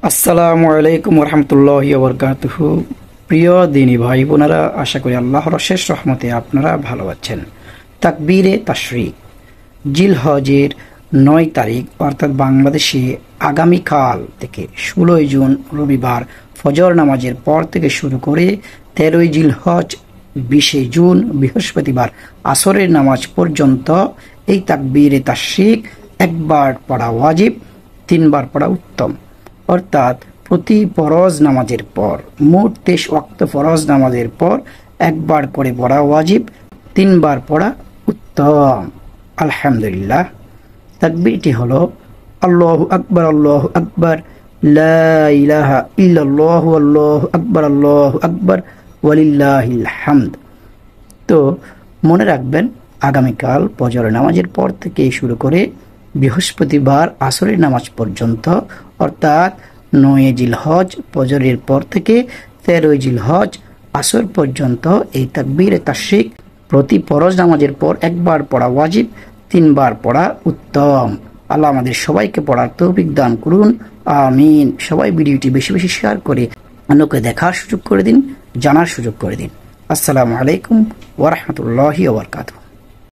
আসসালামু আলাইকুম রহমতুল্লাহি ওয়া বারাকাতুহু। প্রিয় দিনী ভাই বোনেরা, আশা করি আল্লাহর অশেষ রহমতে আপনারা ভালো আছেন। তাকবীরে তাশরিক জিলহজের ৯ তারিখ অর্থাৎ বাংলাদেশে আগামীকাল থেকে ১৬ জুন রবিবার ফজর নামাজের পর থেকে শুরু করে ১৩ জিলহজ ২০ জুন বৃহস্পতিবার আসরের নামাজ পর্যন্ত এই তাকবীরে তাশরিক একবার পড়া ওয়াজিব, ৩ বার পড়া উত্তম। অর্থাৎ প্রতি ফরজ নামাজের পর মোট ২৩ ওয়াক্ত ফরজ নামাজের পর একবার করে পড়া ওয়াজিব, ৩ বার পড়া উত্তম। আলহামদুলিল্লাহ। তাকবীরটি হলো আল্লাহু আকবার, আল্লাহু আকবার, লা ইলাহা ইল্লাল্লাহু, আল্লাহু আকবার, আল্লাহু আকবার, ওয়ালিল্লাহিল হামদ। তো মনে রাখবেন, আগামীকাল ফজর নামাজের পর থেকে শুরু করে বৃহস্পতিবার আসরের নামাজ পর্যন্ত অর্থাৎ ৯ জিলহজ ফজরের পর থেকে ১৩ জিলহজ আসর পর্যন্ত এই তাকবীরে তাশরিক প্রতি ফরজ নামাজের পর একবার পড়া ওয়াজিব, ৩ বার পড়া উত্তম। আল্লাহ আমাদের সবাইকে পড়ার তৌফিক দান করুন, আমিন। সবাই ভিডিওটি বেশি বেশি শেয়ার করে অন্যকে দেখার সুযোগ করে দিন, জানার সুযোগ করে দিন। আসসালামু আলাইকুম ওয়া রাহমাতুল্লাহি ওয়া বারাকাতুহু।